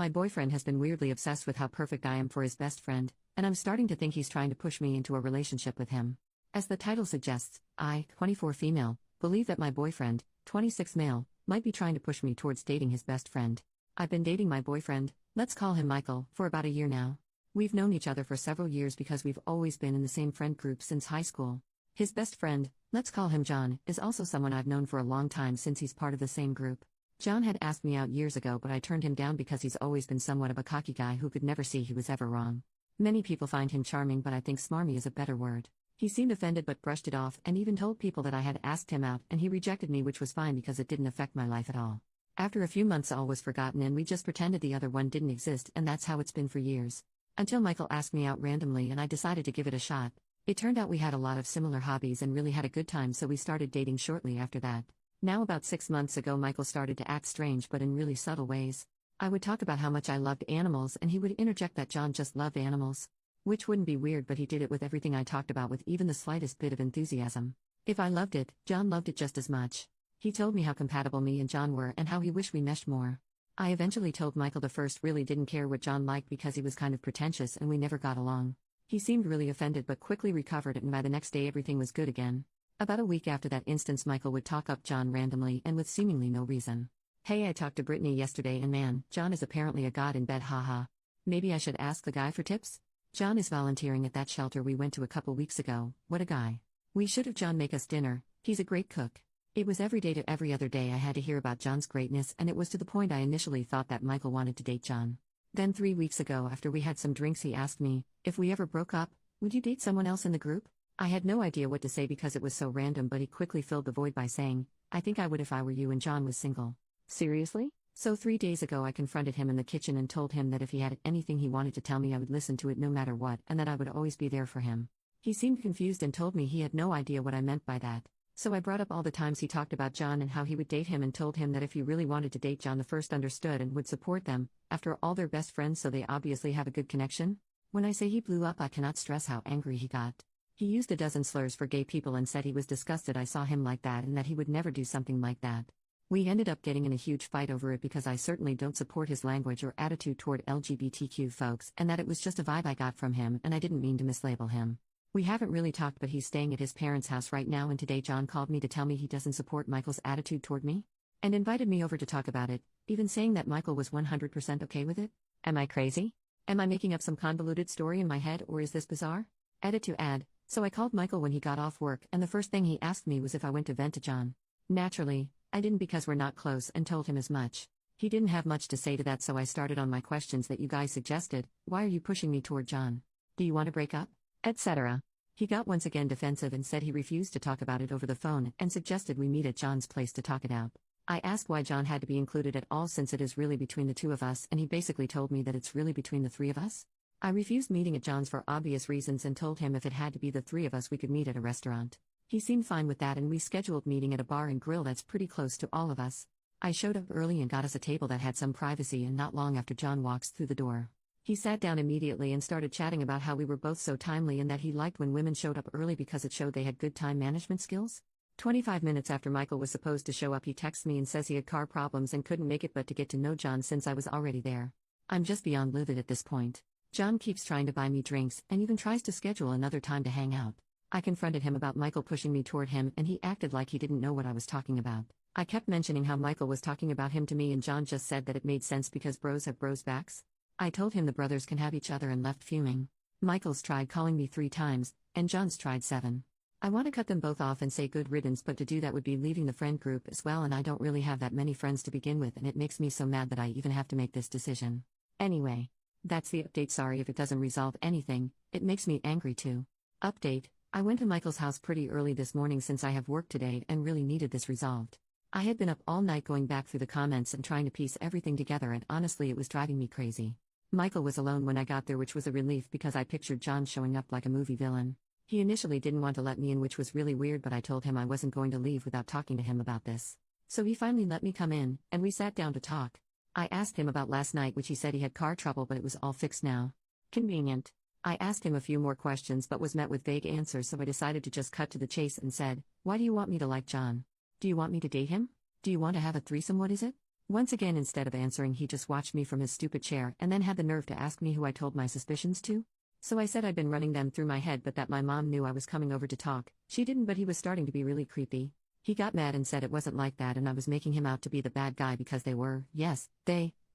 My boyfriend has been weirdly obsessed with how perfect I am for his best friend, and I'm starting to think he's trying to push me into a relationship with him. As the title suggests, I, 24 female, believe that my boyfriend, 26 male, might be trying to push me towards dating his best friend. I've been dating my boyfriend, let's call him Michael, for about a year now. We've known each other for several years because we've always been in the same friend group since high school. His best friend, let's call him John, is also someone I've known for a long time since he's part of the same group. John had asked me out years ago, but I turned him down because he's always been somewhat of a cocky guy who could never see he was ever wrong. Many people find him charming, but I think smarmy is a better word. He seemed offended but brushed it off and even told people that I had asked him out, and he rejected me, which was fine because it didn't affect my life at all. After a few months all was forgotten and we just pretended the other one didn't exist, and that's how it's been for years. Until Michael asked me out randomly and I decided to give it a shot. It turned out we had a lot of similar hobbies and really had a good time, so we started dating shortly after that. Now about 6 months ago Michael started to act strange but in really subtle ways. I would talk about how much I loved animals and he would interject that John just loved animals. Which wouldn't be weird, but he did it with everything I talked about with even the slightest bit of enthusiasm. If I loved it, John loved it just as much. He told me how compatible me and John were and how he wished we meshed more. I eventually told Michael the first really didn't care what John liked because he was kind of pretentious and we never got along. He seemed really offended but quickly recovered, and by the next day everything was good again. About a week after that instance, Michael would talk up John randomly and with seemingly no reason. Hey, I talked to Brittany yesterday and man, John is apparently a god in bed, haha. Maybe I should ask the guy for tips? John is volunteering at that shelter we went to a couple weeks ago. What a guy. We should have John make us dinner, he's a great cook. It was every day to every other day I had to hear about John's greatness, and it was to the point I initially thought that Michael wanted to date John. Then 3 weeks ago, after we had some drinks, he asked me, if we ever broke up, would you date someone else in the group? I had no idea what to say because it was so random, but he quickly filled the void by saying, I think I would if I were you and John was single. Seriously? So 3 days ago I confronted him in the kitchen and told him that if he had anything he wanted to tell me I would listen to it no matter what, and that I would always be there for him. He seemed confused and told me he had no idea what I meant by that. So I brought up all the times he talked about John and how he would date him, and told him that if he really wanted to date John, the first understood and would support them. After all, they're best friends, so they obviously have a good connection. When I say he blew up, I cannot stress how angry he got. He used a dozen slurs for gay people and said he was disgusted I saw him like that and that he would never do something like that. We ended up getting in a huge fight over it because I certainly don't support his language or attitude toward LGBTQ folks, and that it was just a vibe I got from him and I didn't mean to mislabel him. We haven't really talked, but he's staying at his parents' house right now, and today John called me to tell me he doesn't support Michael's attitude toward me and invited me over to talk about it, even saying that Michael was 100% okay with it. Am I crazy? Am I making up some convoluted story in my head, or is this bizarre? Edit to add, so I called Michael when he got off work, and the first thing he asked me was if I went to vent to John. Naturally, I didn't because we're not close, and told him as much. He didn't have much to say to that, so I started on my questions that you guys suggested. Why are you pushing me toward John? Do you want to break up? Etc. He got once again defensive and said he refused to talk about it over the phone and suggested we meet at John's place to talk it out. I asked why John had to be included at all since it is really between the two of us, and he basically told me that it's really between the three of us. I refused meeting at John's for obvious reasons and told him if it had to be the three of us we could meet at a restaurant. He seemed fine with that, and we scheduled meeting at a bar and grill that's pretty close to all of us. I showed up early and got us a table that had some privacy, and not long after John walks through the door. He sat down immediately and started chatting about how we were both so timely and that he liked when women showed up early because it showed they had good time management skills. 25 minutes after Michael was supposed to show up, he texts me and says he had car problems and couldn't make it, but to get to know John since I was already there. I'm just beyond livid at this point. John keeps trying to buy me drinks and even tries to schedule another time to hang out. I confronted him about Michael pushing me toward him and he acted like he didn't know what I was talking about. I kept mentioning how Michael was talking about him to me and John just said that it made sense because bros have bros backs. I told him the brothers can have each other and left fuming. Michael's tried calling me 3 times, and John's tried 7. I want to cut them both off and say good riddance, but to do that would be leaving the friend group as well, and I don't really have that many friends to begin with, and it makes me so mad that I even have to make this decision. Anyway, that's the update. Sorry if it doesn't resolve anything, it makes me angry too. Update: I went to Michael's house pretty early this morning since I have work today and really needed this resolved. I had been up all night going back through the comments and trying to piece everything together, and honestly it was driving me crazy. Michael was alone when I got there, which was a relief because I pictured John showing up like a movie villain. He initially didn't want to let me in, which was really weird, but I told him I wasn't going to leave without talking to him about this. So he finally let me come in, and we sat down to talk. I asked him about last night, which he said he had car trouble but it was all fixed now. Convenient. I asked him a few more questions but was met with vague answers, so I decided to just cut to the chase and said, why do you want me to like John? Do you want me to date him? Do you want to have a threesome? What is it? Once again, instead of answering, he just watched me from his stupid chair and then had the nerve to ask me who I told my suspicions to. So I said I'd been running them through my head, but that my mom knew I was coming over to talk. She didn't, but he was starting to be really creepy. He got mad and said it wasn't like that and I was making him out to be the bad guy because they were, yes,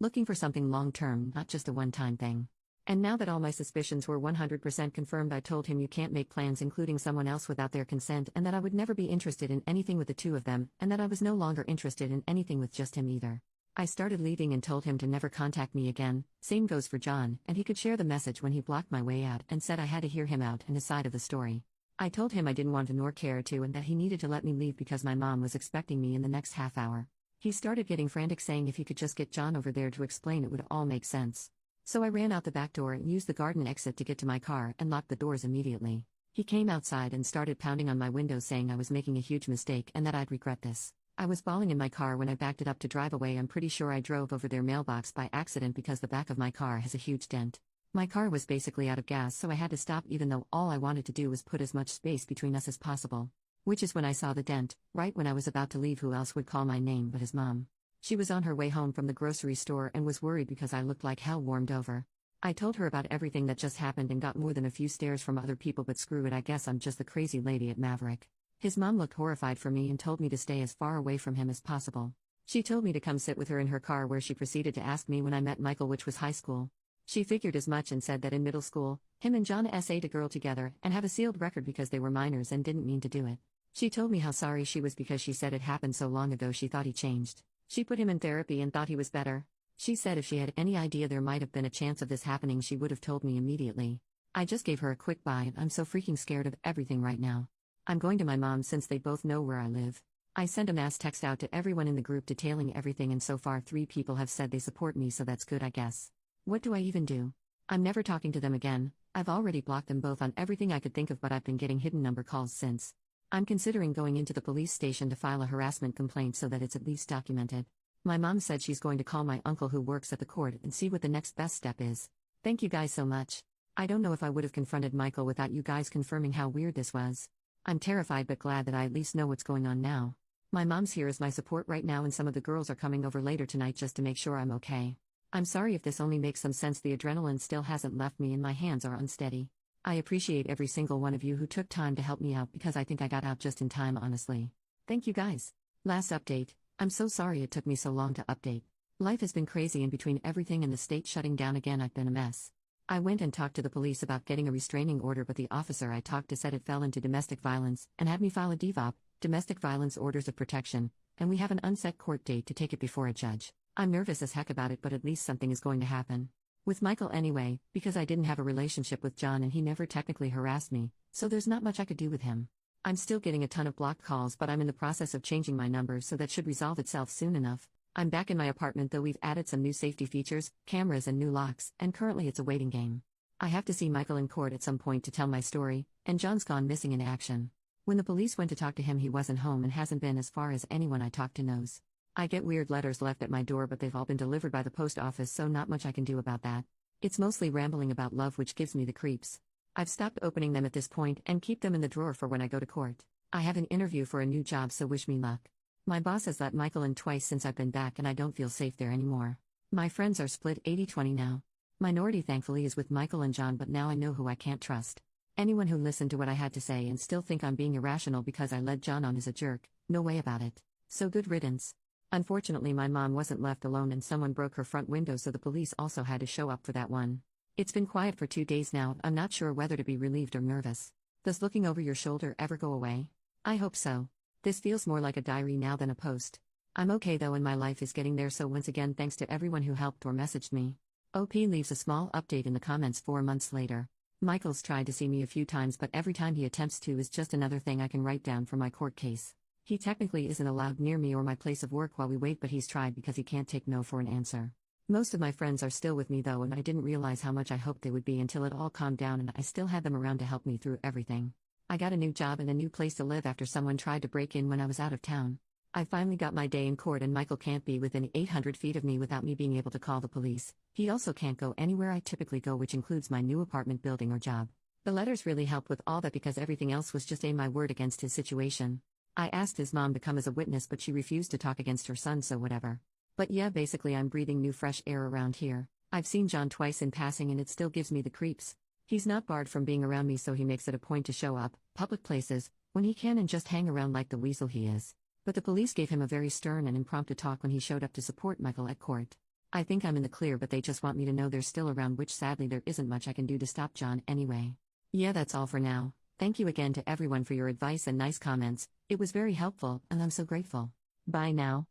looking for something long-term, not just a one-time thing. And now that all my suspicions were 100% confirmed, I told him you can't make plans including someone else without their consent, and that I would never be interested in anything with the two of them, and that I was no longer interested in anything with just him either. I started leaving and told him to never contact me again. Same goes for John, and he could share the message when he blocked my way out and said I had to hear him out and his side of the story. I told him I didn't want to nor care to, and that he needed to let me leave because my mom was expecting me in the next half hour. He started getting frantic, saying if he could just get John over there to explain, it would all make sense. So I ran out the back door and used the garden exit to get to my car and locked the doors immediately. He came outside and started pounding on my window saying I was making a huge mistake and that I'd regret this. I was bawling in my car when I backed it up to drive away. I'm pretty sure I drove over their mailbox by accident because the back of my car has a huge dent. My car was basically out of gas, so I had to stop even though all I wanted to do was put as much space between us as possible. Which is when I saw the dent, right when I was about to leave. Who else would call my name but his mom? She was on her way home from the grocery store and was worried because I looked like hell warmed over. I told her about everything that just happened and got more than a few stares from other people, but screw it, I guess I'm just the crazy lady at Maverick. His mom looked horrified for me and told me to stay as far away from him as possible. She told me to come sit with her in her car, where she proceeded to ask me when I met Michael, which was high school. She figured as much and said that in middle school, him and John s***ed a girl together and have a sealed record because they were minors and didn't mean to do it. She told me how sorry she was because she said it happened so long ago she thought he changed. She put him in therapy and thought he was better. She said if she had any idea there might have been a chance of this happening, she would have told me immediately. I just gave her a quick bye. I'm so freaking scared of everything right now. I'm going to my mom since they both know where I live. I sent a mass text out to everyone in the group detailing everything, and so far 3 people have said they support me, so that's good, I guess. What do I even do? I'm never talking to them again. I've already blocked them both on everything I could think of, but I've been getting hidden number calls since. I'm considering going into the police station to file a harassment complaint so that it's at least documented. My mom said she's going to call my uncle who works at the court and see what the next best step is. Thank you guys so much. I don't know if I would have confronted Michael without you guys confirming how weird this was. I'm terrified but glad that I at least know what's going on now. My mom's here as my support right now, and some of the girls are coming over later tonight just to make sure I'm okay. I'm sorry if this only makes some sense. The adrenaline still hasn't left me and my hands are unsteady. I appreciate every single one of you who took time to help me out because I think I got out just in time, honestly. Thank you guys. Last update. I'm so sorry it took me so long to update. Life has been crazy in between everything and the state shutting down again. I've been a mess. I went and talked to the police about getting a restraining order, but the officer I talked to said it fell into domestic violence and had me file a DVOP, domestic violence orders of protection, and we have an unset court date to take it before a judge. I'm nervous as heck about it, but at least something is going to happen. With Michael anyway, because I didn't have a relationship with John and he never technically harassed me, so there's not much I could do with him. I'm still getting a ton of blocked calls, but I'm in the process of changing my number, so that should resolve itself soon enough. I'm back in my apartment, though we've added some new safety features, cameras and new locks, and currently it's a waiting game. I have to see Michael in court at some point to tell my story, and John's gone missing in action. When the police went to talk to him, he wasn't home and hasn't been as far as anyone I talked to knows. I get weird letters left at my door, but they've all been delivered by the post office, so not much I can do about that. It's mostly rambling about love, which gives me the creeps. I've stopped opening them at this point and keep them in the drawer for when I go to court. I have an interview for a new job, so wish me luck. My boss has let Michael in twice since I've been back and I don't feel safe there anymore. My friends are split 80-20 now. Minority thankfully is with Michael and John, but now I know who I can't trust. Anyone who listened to what I had to say and still think I'm being irrational because I led John on is a jerk. No way about it. So good riddance. Unfortunately, my mom wasn't left alone and someone broke her front window, so the police also had to show up for that one. It's been quiet for 2 days now. I'm not sure whether to be relieved or nervous. Does looking over your shoulder ever go away? I hope so. This feels more like a diary now than a post. I'm okay though, and my life is getting there, so once again thanks to everyone who helped or messaged me. OP leaves a small update in the comments 4 months later. Michael's tried to see me a few times, but every time he attempts to is just another thing I can write down for my court case. He technically isn't allowed near me or my place of work while we wait, but he's tried because he can't take no for an answer. Most of my friends are still with me though, and I didn't realize how much I hoped they would be until it all calmed down and I still had them around to help me through everything. I got a new job and a new place to live after someone tried to break in when I was out of town. I finally got my day in court, and Michael can't be within 800 feet of me without me being able to call the police. He also can't go anywhere I typically go, which includes my new apartment building or job. The letters really helped with all that because everything else was just my word against his situation. I asked his mom to come as a witness, but she refused to talk against her son, so whatever. But yeah, basically, I'm breathing new fresh air around here. I've seen John twice in passing and it still gives me the creeps. He's not barred from being around me, so he makes it a point to show up, public places, when he can and just hang around like the weasel he is. But the police gave him a very stern and impromptu talk when he showed up to support Michael at court. I think I'm in the clear, but they just want me to know they're still around, which sadly there isn't much I can do to stop John anyway. Yeah, that's all for now. Thank you again to everyone for your advice and nice comments. It was very helpful, and I'm so grateful. Bye now.